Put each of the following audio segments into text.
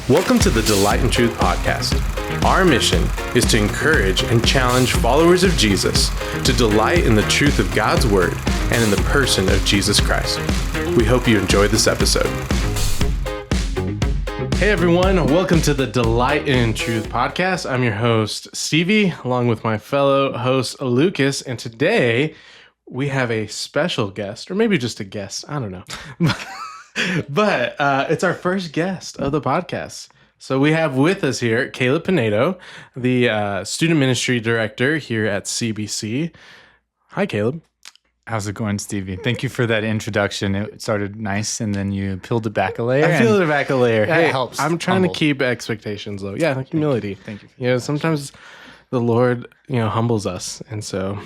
Welcome to the Delight in Truth podcast. Our mission is to encourage and challenge followers of Jesus to delight in the truth of God's word and in the person of Jesus Christ. We hope you enjoy this episode. Hey everyone, welcome to the Delight in Truth podcast. I'm your host, Stevie, along with my fellow host, Lucas, and today we have a special guest, or maybe just a guest, I don't know. But it's our first guest of the podcast. So we have with us here Caleb Pinedo, the student ministry director here at CBC. Hi, Caleb. How's it going, Stevie? Thank you for that introduction. It started nice, and then you peeled it back a layer. I peeled it back a layer. That helps. I'm trying to keep expectations low. Yeah, humility. Thank you. Sometimes the Lord, humbles us. And so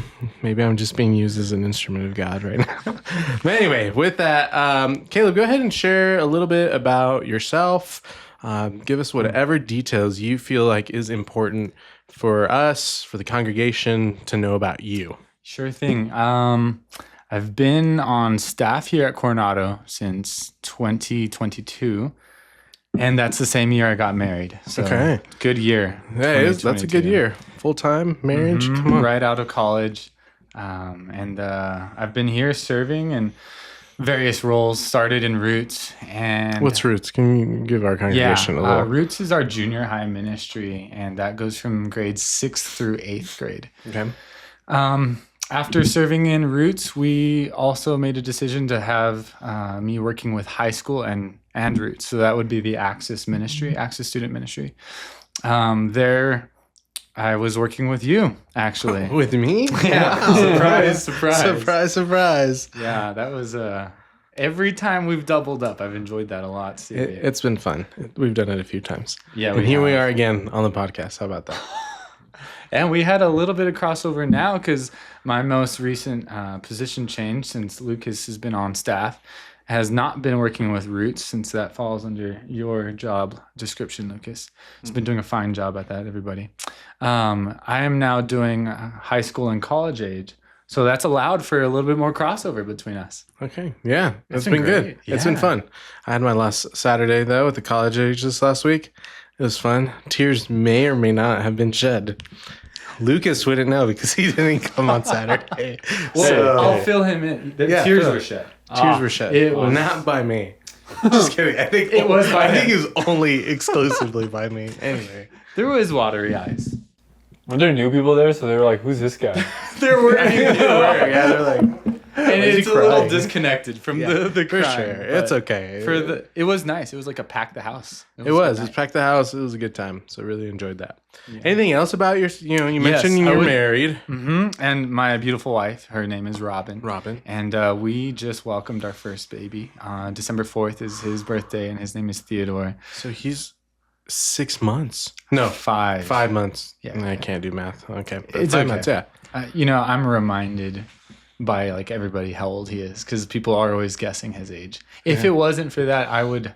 maybe I'm just being used as an instrument of God right now. But anyway, with that, Caleb, go ahead and share a little bit about yourself. Give us whatever details you feel like is important for us, for the congregation to know about you. Sure thing. I've been on staff here at Coronado since 2022. And that's the same year I got married. So Okay. Good year. That's a good year. Full-time marriage. Come on. Right out of college. And I've been here serving in various roles, started in Roots. And What's Roots? Can you give our congregation a little? Roots is our junior high ministry, and that goes from grades 6th through 8th grade. Okay. After serving in Roots, we also made a decision to have me working with high school and Roots. So that would be the Access Ministry, Access Student Ministry. There, I was working with you, actually. With me? Yeah. Wow. Surprise. Surprise. Yeah, that was every time we've doubled up. I've enjoyed that a lot, Stevie. It's been fun. We've done it a few times. Yeah, and here we are again on the podcast. How about that? And we had a little bit of crossover now because my most recent position change since Lucas has been on staff has not been working with Roots, since that falls under your job description, Lucas. He's been doing a fine job at that, everybody. I am now doing high school and college age. So that's allowed for a little bit more crossover between us. Okay. Yeah. It's been been good. great. It's been Yeah. fun. I had my last Saturday, though, with the college age this last week. It was fun. Tears may or may not have been shed. Lucas wouldn't know because he didn't come on Saturday. Well, I'll fill him in. The tears were shed. Tears were shed. It was not by me. Just kidding. I think It was by I think him. it was only exclusively by me. Anyway. There was watery eyes. Were there new people there? So they were like, "Who's this guy?" There were. Yeah, they're like, And is he it's a little crying? disconnected from the for crying, sure. but It's okay. It was nice. It was like a pack the house. It was. nice. It packed the house. It was a good time. So I really enjoyed that. Anything else about your, you mentioned Yes, you I were would- married. And my beautiful wife, her name is Robin. Robin. And we just welcomed our first baby. December 4th is his birthday, and his name is Theodore. So he's 6 months. No, 5. 5 months. Yeah. I can't do math. Okay. But It's 5 okay. months, yeah. I'm reminded by like everybody how old he is, because people are always guessing his age. If it wasn't for that, I would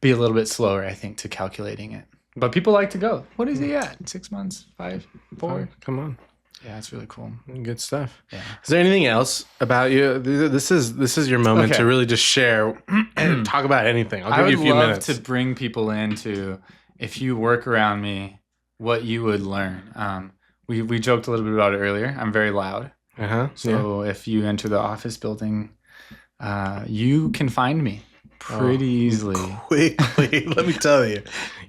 be a little bit slower, I think, to calculating it. But people like to go, what is he at? 6 months? 5? 4? Come on. Yeah, it's really cool. Good stuff. Yeah. Is there anything else about you? This is your moment Okay. to really just share and talk about anything. I'll I give would you a few love minutes. to bring people into, if you work around me, what you would learn. We joked a little bit about it earlier. I'm very loud. Uh-huh. So if you enter the office building, you can find me pretty easily. Quickly, let me tell you.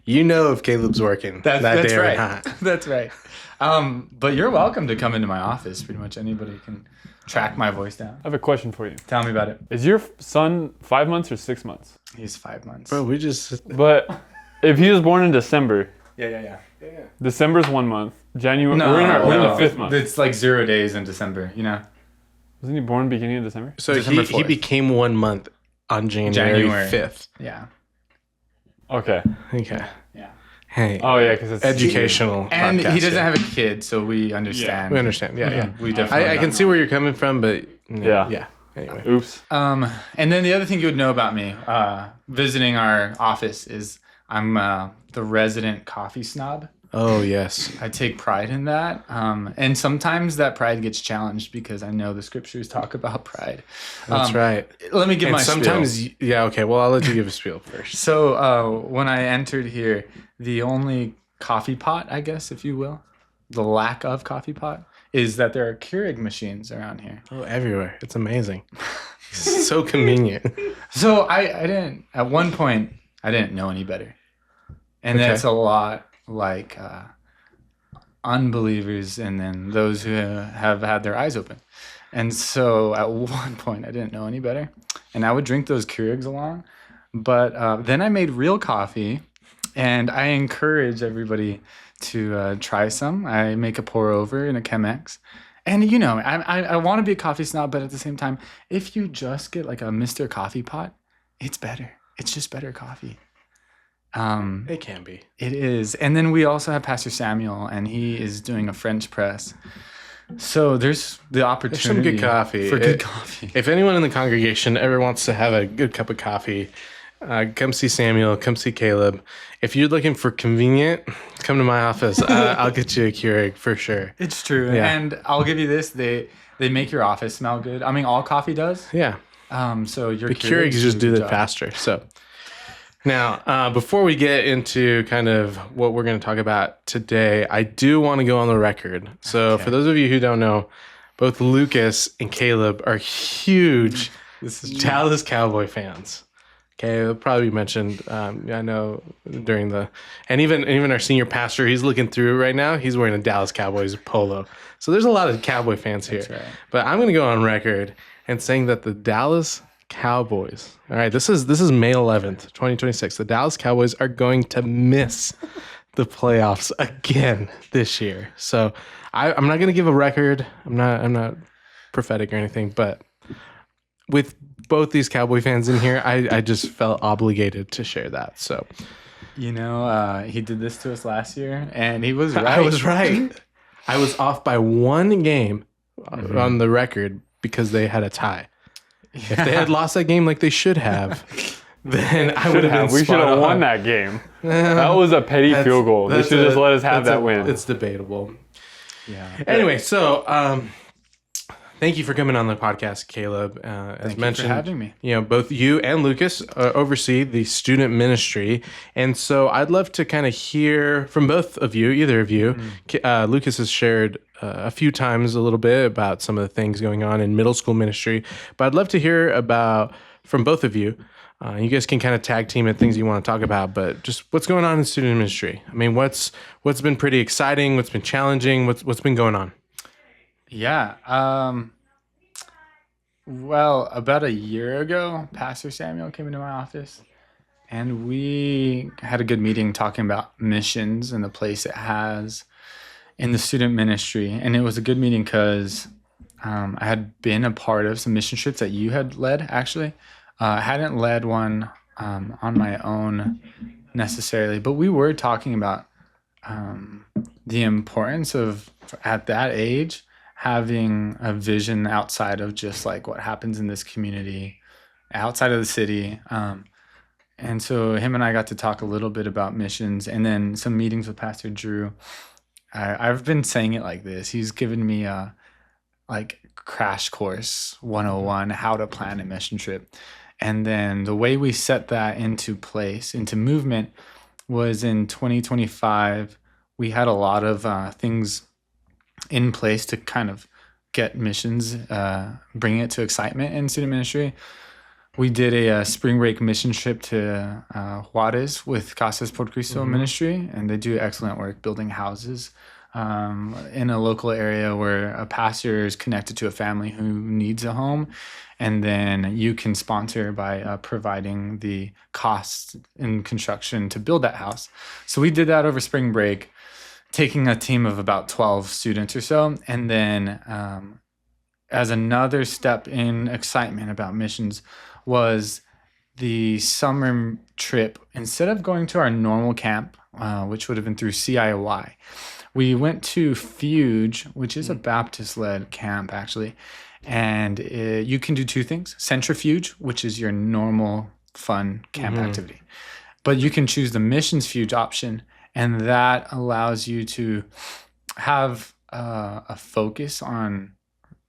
You know if Caleb's working that That's day right. or not. That's right. But you're welcome to come into my office. Pretty much anybody can track my voice down. I have a question for you. Tell me about it. Is your son 5 months or 6 months? He's 5 months. Bro, we just... But if he was born in December, Yeah. December's 1 month. January. We're in the 5th month. It's like 0 days in December, Wasn't he born beginning of December? So December he 4th. became 1 month on January 5th. Yeah. Okay. Okay. Yeah. Hey. Oh yeah, because it's Educational. And podcast he doesn't here. have a kid, so we understand. We understand. Yeah. We definitely I can see where you're coming from, but Yeah. Yeah. Anyway. Oops. And then the other thing you would know about me, visiting our office, is I'm the resident coffee snob. Oh, yes. I take pride in that. And sometimes that pride gets challenged because I know the scriptures talk about pride. That's right. Let me give And my sometimes, spiel. yeah, okay. Well, I'll let you give a spiel first. So when I entered here, the only coffee pot, I guess, if you will, the lack of coffee pot, is that there are Keurig machines around here. Oh, everywhere. It's amazing. So convenient. So I didn't, at one point, I didn't know any better. And Okay. that's a lot like unbelievers and then those who have had their eyes open. And so at one point, I didn't know any better. And I would drink those Keurigs along. But then I made real coffee, and I encourage everybody to try some. I make a pour over in a Chemex. And, you know, I want to be a coffee snob, but at the same time, if you just get like a Mr. Coffee pot, it's better. It's just better coffee. It can be. It is. And then we also have Pastor Samuel, and he is doing a French press. So there's the opportunity There's some good coffee. for good coffee. If anyone in the congregation ever wants to have a good cup of coffee, come see Samuel, come see Caleb. If you're looking for convenient, come to my office. I'll get you a Keurig for sure. It's true. Yeah. And I'll give you this. They make your office smell good. I mean, all coffee does. Yeah. So your The Keurigs just do the that faster. So now, before we get into kind of what we're going to talk about today, I do want to go on the record. So for those of you who don't know, both Lucas and Caleb are huge Dallas Cowboy fans. Okay, it'll probably be mentioned. I know during and even our senior pastor, he's looking through it right now. He's wearing a Dallas Cowboys polo. So there's a lot of Cowboy fans here. right. But I'm going to go on record and saying that the Dallas Cowboys. All right, this is May 11th, 2026. The Dallas Cowboys are going to miss the playoffs again this year. So I'm not going to give a record. I'm not prophetic or anything, but with both these Cowboy fans in here, I just felt obligated to share that. So, You know, he did this to us last year, and he was right. I was right. I was off by one game on the record because they had a tie. If they had lost that game like they should have, then I would have been We should spot have on. won that game. That was a petty field goal. They should just let us have that win. It's debatable. Yeah. Anyway, so thank you for coming on the podcast, Caleb. As Thank you mentioned, for having me. You know, both you and Lucas oversee the student ministry, and so I'd love to kind of hear from both of you, either of you. Lucas has shared a few times a little bit about some of the things going on in middle school ministry, but I'd love to hear from both of you. You guys can kind of tag team at things you want to talk about, but just what's going on in student ministry. I mean, what's been pretty exciting, what's been challenging, what's been going on. Yeah. Well, about a year ago, Pastor Samuel came into my office, and we had a good meeting talking about missions and the place it has in the student ministry. And it was a good meeting because I had been a part of some mission trips that you had led, actually. I hadn't led one on my own necessarily, but we were talking about the importance of, at that age, having a vision outside of just like what happens in this community, outside of the city. And so him and I got to talk a little bit about missions, and then some meetings with Pastor Drew. I've been saying it like this. He's given me a like crash course 101, how to plan a mission trip. And then the way we set that into place, into movement, was in 2025. We had a lot of things in place to kind of get missions, bring it to excitement in student ministry. We did a spring break mission trip to Juarez with Casas por Cristo Ministry, and they do excellent work building houses in a local area where a pastor is connected to a family who needs a home, and then you can sponsor by providing the costs in construction to build that house. So we did that over spring break, taking a team of about 12 students or so, and then as another step in excitement about missions was the summer trip. Instead of going to our normal camp, which would have been through CIY, we went to Fuge, which is a Baptist-led camp, actually. And you can do two things. Centrifuge, which is your normal, fun camp activity. But you can choose the Missions Fuge option. And that allows you to have a focus on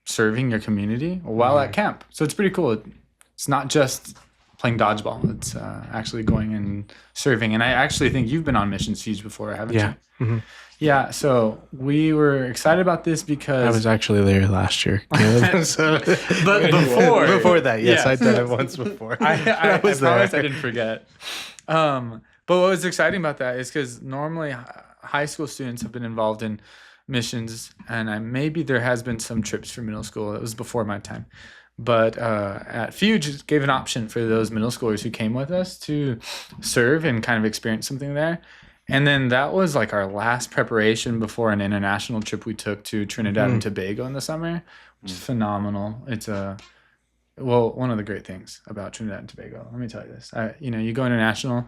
serving your community while at camp. So it's pretty cool. It's not just playing dodgeball. It's actually going and serving. And I actually think you've been on Mission Siege before, haven't you? Mm-hmm. Yeah. So we were excited about this because I was actually there last year. So, but before that, yes, I'd done it once before. I promise I didn't forget. But what was exciting about that is because normally high school students have been involved in missions, and maybe there has been some trips for middle school. It was before my time. But at Fuge gave an option for those middle schoolers who came with us to serve and kind of experience something there. And then that was like our last preparation before an international trip we took to Trinidad and Tobago in the summer, which is phenomenal. It's one of the great things about Trinidad and Tobago. Let me tell you this. You go international,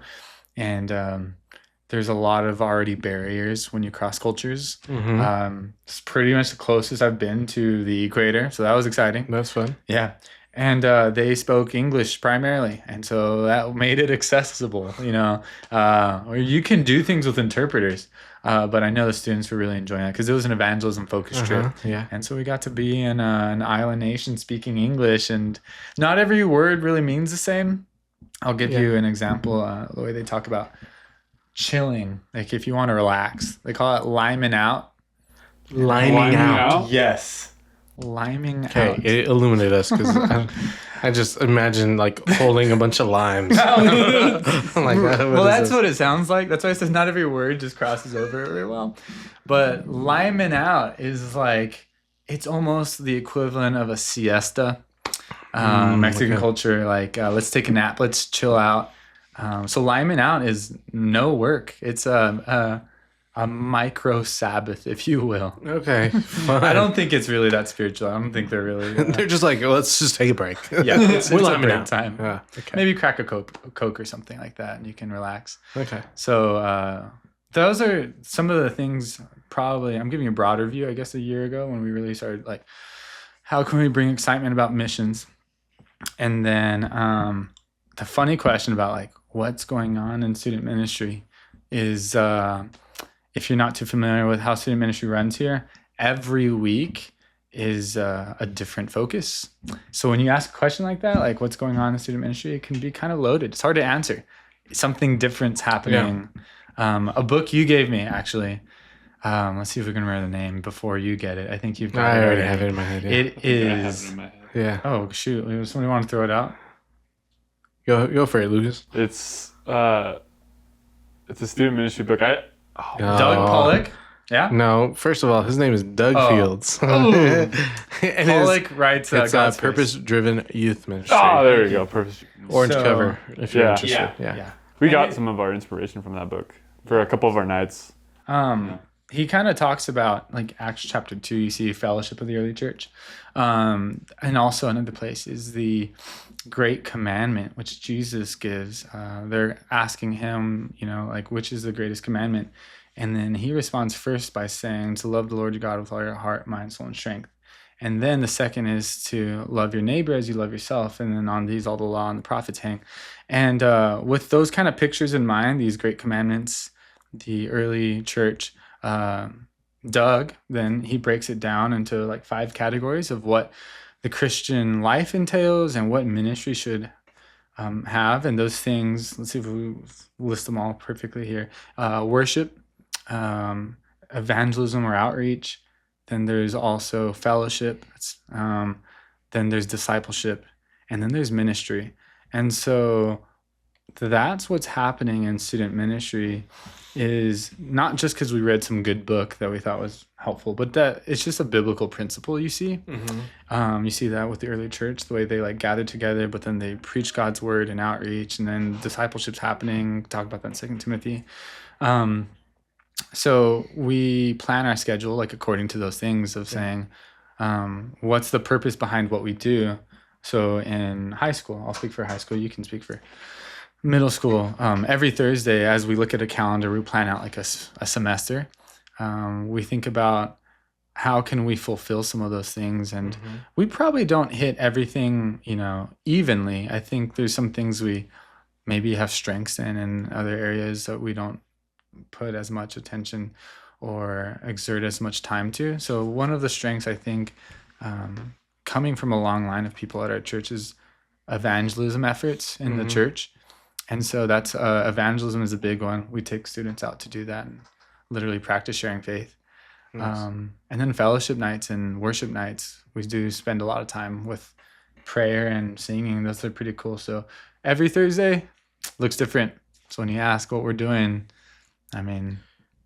and there's a lot of already barriers when you cross cultures. It's pretty much the closest I've been to the equator, so that was exciting. That's fun. Yeah. And they spoke English primarily, and so that made it accessible, or you can do things with interpreters. But I know the students were really enjoying it because it was an evangelism-focused trip. Yeah. And so we got to be in an island nation speaking English, and not every word really means the same. I'll give you an example, the way they talk about chilling. Like if you want to relax, they call it liming out. Liming out? Yes. Liming out. Okay, illuminate us, because I just imagine like holding a bunch of limes. That's what it sounds like. That's why it says not every word just crosses over very well. But liming out is like, it's almost the equivalent of a siesta. Mexican culture, like let's take a nap, let's chill out. So liming out is no work. It's a micro Sabbath, if you will. Okay, fine. I don't think it's really that spiritual. I don't think they're really. They're just like, let's just take a break. Yeah, it's a liming break out. time. Yeah, okay. Maybe crack a Coke or something like that, and you can relax. Okay. So those are some of the things. Probably, I'm giving you a broader view. I guess a year ago when we really started, like, how can we bring excitement about missions? And then the funny question about like what's going on in student ministry is, if you're not too familiar with how student ministry runs here, every week is a different focus. So when you ask a question like that, like what's going on in student ministry, it can be kind of loaded. It's hard to answer. Something different's happening. Yeah. A book you gave me, actually. Let's see if we can remember the name before you get it. I think you've got it. I already have it in my head. Yeah. It is. I have it in my head. Yeah. Oh, shoot. Somebody want to throw it out? Go for it, Lucas. It's a student ministry book. Doug Pollock? Yeah? No, first of all, his name is Doug Fields. And Pollock writes it's God's purpose-driven youth ministry. Oh, there you go. Purpose. Orange cover, if you're interested. Yeah. We got some of our inspiration from that book for a couple of our nights. He kind of talks about like Acts chapter 2, you see fellowship of the early church. And also another place is the great commandment, which Jesus gives. They're asking him, like, which is the greatest commandment? And then he responds first by saying to love the Lord your God with all your heart, mind, soul, and strength. And then the second is to love your neighbor as you love yourself. And then on these, all the law and the prophets hang. And with those kind of pictures in mind, these great commandments, the early church, Doug, then he breaks it down into like 5 categories of what the Christian life entails and what ministry should have. And those things, let's see if we list them all perfectly here. Worship, evangelism or outreach. Then there's also fellowship. Then there's discipleship. And then there's ministry. And so that's what's happening in student ministry, is not just because we read some good book that we thought was helpful, but that it's just a biblical principle you see. You see that with the early church, the way they like gathered together, but then they preach God's word and outreach, and then discipleship's happening. Talk about that in 2 Timothy. So we plan our schedule like according to those things of saying, what's the purpose behind what we do? So in high school, I'll speak for high school, you can speak for middle school. Every Thursday, as we look at a calendar, we plan out like a semester. We think about how can we fulfill some of those things, and we probably don't hit everything, evenly. I think there's some things we maybe have strengths in, and other areas that we don't put as much attention or exert as much time to. So one of the strengths, I think, coming from a long line of people at our church is evangelism efforts in the church. And so that's evangelism is a big one. We take students out to do that and literally practice sharing faith. Nice. And then fellowship nights and worship nights, we do spend a lot of time with prayer and singing. Those are pretty cool. So every Thursday looks different. So when you ask what we're doing, I mean,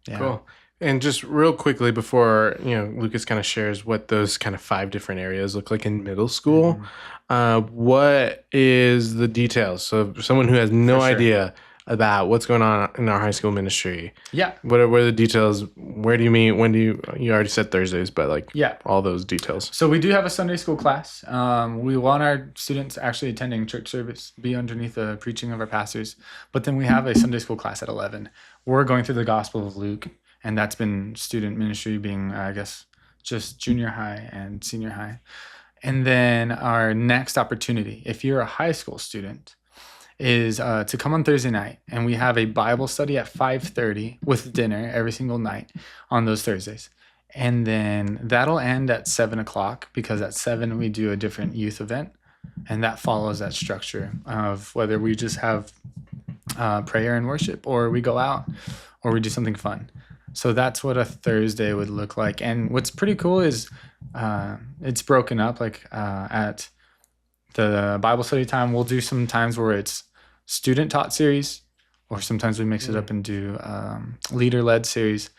yeah. Cool. And just real quickly before, Lucas kind of shares what those kind of 5 different areas look like in middle school, what is the details? So someone who has no idea about what's going on in our high school ministry. Yeah. What are the details? Where do you meet? When do you already said Thursdays, but all those details. So we do have a Sunday school class. We want our students actually attending church service be underneath the preaching of our pastors. But then we have a Sunday school class at 11. We're going through the Gospel of Luke, and that's been student ministry being, I guess, just junior high and senior high. And then our next opportunity, if you're a high school student, is to come on Thursday night, and we have a Bible study at 5:30 with dinner every single night on those Thursdays. And then that'll end at 7 o'clock, because at 7 we do a different youth event, and that follows that structure of whether we just have prayer and worship, or we go out, or we do something fun. So that's what a Thursday would look like. And what's pretty cool is it's broken up at the Bible study time. We'll do some times where it's student taught series, or sometimes we mix it up and do leader led series.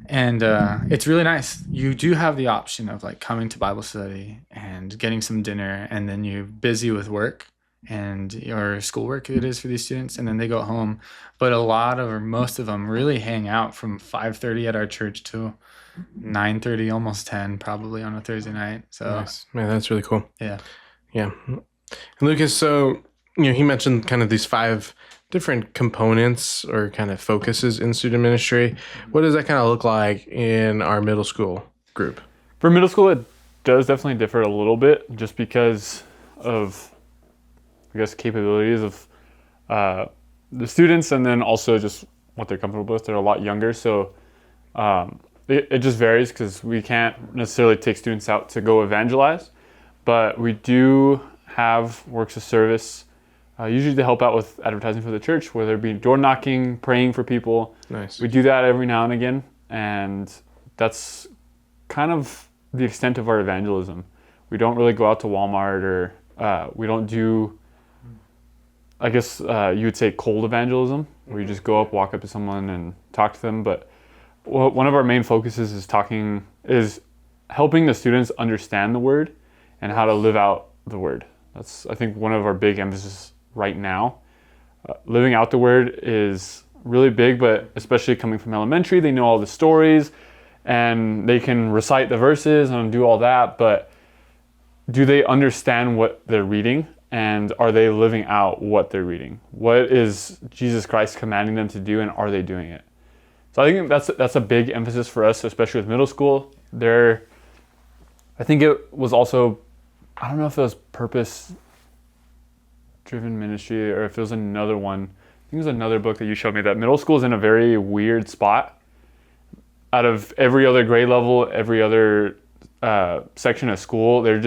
And it's really nice. You do have the option of coming to Bible study and getting some dinner, and then you're busy with work and your schoolwork it is for these students, and then they go home. But most of them really hang out from 5:30 at our church to 9:30, almost 10 probably on a Thursday night. So nice. Man, that's really cool. Yeah. And Lucas, so he mentioned kind of these 5 different components or kind of focuses in student ministry. What does that kind of look like in our middle school group? For middle school, it does definitely differ a little bit, just because of, I guess, capabilities of the students, and then also just what they're comfortable with. They're a lot younger, so it just varies, because we can't necessarily take students out to go evangelize, but we do have works of service, usually to help out with advertising for the church, whether it be door knocking, praying for people. Nice. We do that every now and again, and that's kind of the extent of our evangelism. We don't really go out to Walmart, or we don't do, I guess you would say, cold evangelism, where you just go up, walk up to someone and talk to them. But one of our main focuses is helping the students understand the word and how to live out the word. That's, I think, one of our big emphasis right now. Living out the word is really big, but especially coming from elementary, they know all the stories and they can recite the verses and do all that, but do they understand what they're reading, and are they living out what they're reading? What is Jesus Christ commanding them to do, and are they doing it? So I think that's a big emphasis for us, especially with middle school. I think it was also, I don't know if it was purpose-driven ministry or if it was another one. I think it was another book that you showed me, that middle school is in a very weird spot. Out of every other grade level, every other section of school, they're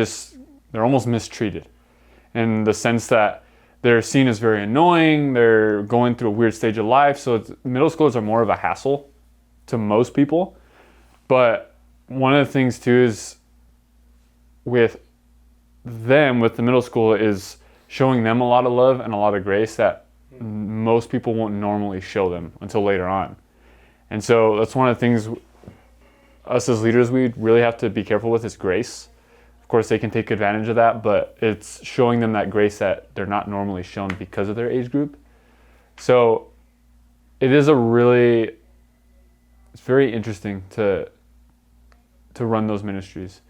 almost mistreated, in the sense that they're seen as very annoying. They're going through a weird stage of life. So middle schools are more of a hassle to most people. But one of the things too is with the middle school, is showing them a lot of love and a lot of grace that most people won't normally show them until later on. And so that's one of the things us as leaders, we really have to be careful with, is grace. Of course, they can take advantage of that, but it's showing them that grace that they're not normally shown because of their age group. So it's very interesting to run those ministries.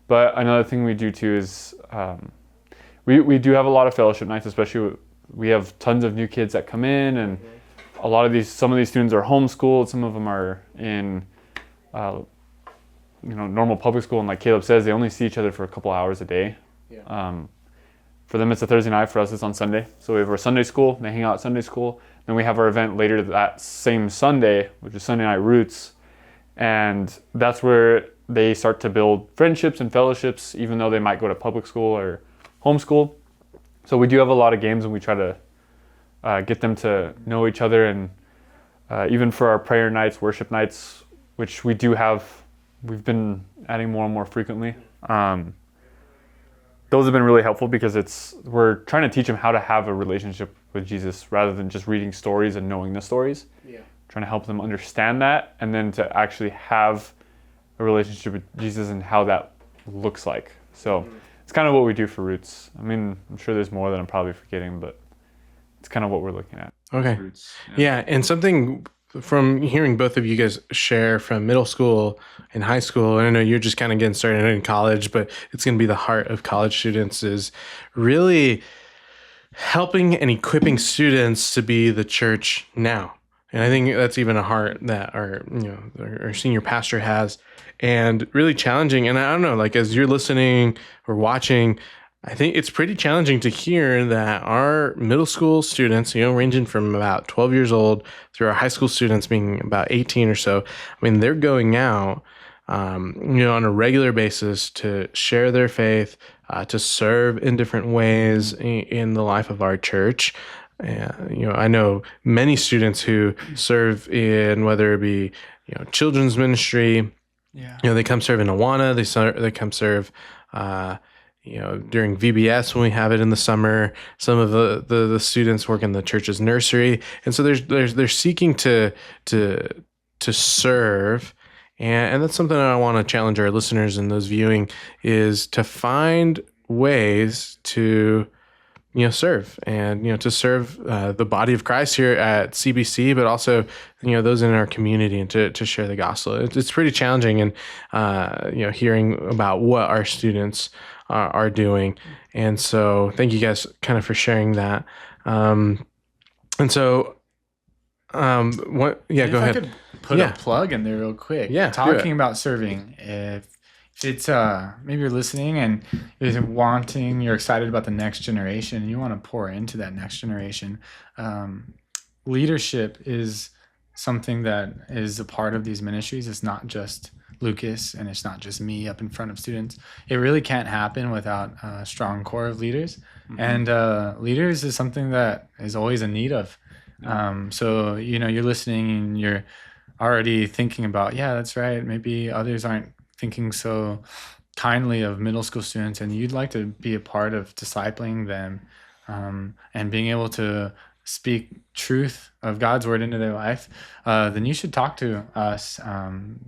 But another thing we do too is we do have a lot of fellowship nights, especially we have tons of new kids that come in, and some of these students are homeschooled, some of them are in normal public school, and like Caleb says, they only see each other for a couple hours a day. For them, it's a Thursday night. For us, it's on Sunday. So we have our Sunday school. They hang out at Sunday school. Then we have our event later that same Sunday, which is Sunday Night Roots. And that's where they start to build friendships and fellowships, even though they might go to public school or homeschool. So we do have a lot of games, and we try to get them to know each other. And even for our prayer nights, worship nights, which we do have, we've been adding more and more frequently. Those have been really helpful because we're trying to teach them how to have a relationship with Jesus rather than just reading stories and knowing the stories. Yeah. Trying to help them understand that, and then to actually have a relationship with Jesus and how that looks like. So it's kind of what we do for Roots. I mean, I'm sure there's more that I'm probably forgetting, but it's kind of what we're looking at. Okay. Roots. Yeah. And something from hearing both of you guys share from middle school and high school, and I know you're just kind of getting started in college, but it's going to be the heart of college students, is really helping and equipping students to be the church now. And I think that's even a heart that our senior pastor has, and really challenging. And I don't know, like, as you're listening or watching, I think it's pretty challenging to hear that our middle school students, ranging from about 12 years old through our high school students being about 18 or so, I mean, they're going out, on a regular basis to share their faith, to serve in different ways in the life of our church. I know many students who serve in, whether it be, children's ministry. Yeah. They come serve in Awana. They come serve, during VBS when we have it in the summer. Some of the students work in the church's nursery, and so they're seeking to serve, and that's something that I want to challenge our listeners and those viewing, is to find ways to serve, and to serve the body of Christ here at CBC, but also those in our community, and to share the gospel. It's pretty challenging, and hearing about what our students are doing, and so thank you guys kind of for sharing that. And so, what? Yeah, go ahead. I could put a plug in there real quick. Yeah, talking about serving. If it's maybe you're listening and you're excited about the next generation, and you want to pour into that next generation. Leadership is something that is a part of these ministries. It's not just Lucas, and it's not just me up in front of students. It really can't happen without a strong core of leaders. Mm-hmm. And leaders is something that is always in need of. So you're listening and you're already thinking about, yeah, that's right, maybe others aren't thinking so kindly of middle school students, and you'd like to be a part of discipling them, and being able to speak truth of God's word into their life, then you should talk to us,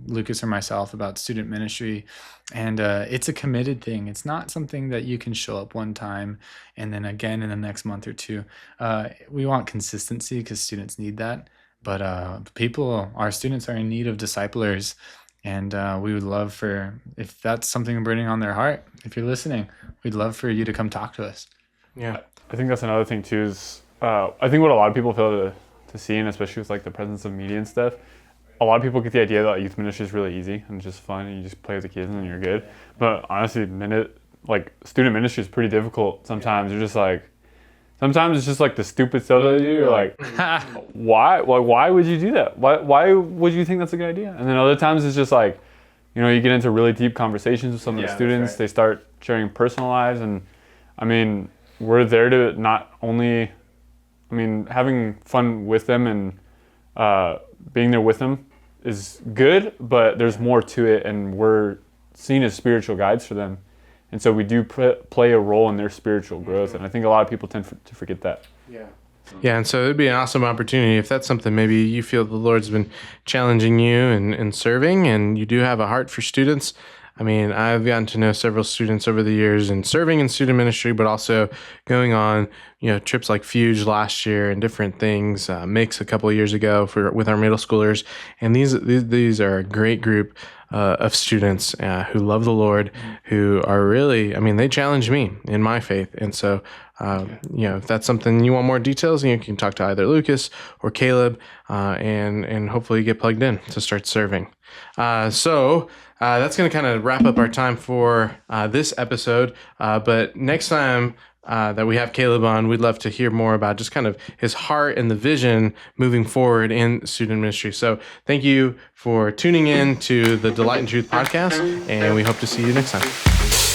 Lucas or myself, about student ministry. And it's a committed thing. It's not something that you can show up one time and then again in the next month or two. We want consistency because students need that. But our students are in need of disciplers. And we would love if that's something burning on their heart, if you're listening, we'd love for you to come talk to us. Yeah. I think that's another thing too, is I think what a lot of people fail to see, and especially with like the presence of media and stuff, a lot of people get the idea that youth ministry is really easy and just fun and you just play with the kids and you're good. But honestly, student ministry is pretty difficult sometimes. You're just like, sometimes it's just like the stupid stuff that you do. You're like, why? Why would you do that? Why would you think that's a good idea? And then other times it's just like, you get into really deep conversations with some of the students. Right. They start sharing personal lives, and I mean, we're there to not only, having fun with them and being there with them is good, but there's more to it, and we're seen as spiritual guides for them. And so we do play a role in their spiritual growth, and I think a lot of people tend to forget that. Yeah, and so it'd be an awesome opportunity if that's something maybe you feel the Lord's been challenging you in serving, and you do have a heart for students. I've gotten to know several students over the years in serving in student ministry, but also going on, trips like Fuge last year and different things, Mix a couple of years ago with our middle schoolers. And these are a great group of students who love the Lord, who are really, they challenge me in my faith. And so, if that's something you want more details, you can talk to either Lucas or Caleb, and hopefully get plugged in to start serving. So that's going to kind of wrap up our time for this episode. But next time, that we have Caleb on. We'd love to hear more about just kind of his heart and the vision moving forward in student ministry. So thank you for tuning in to the Delight in Truth podcast, and we hope to see you next time.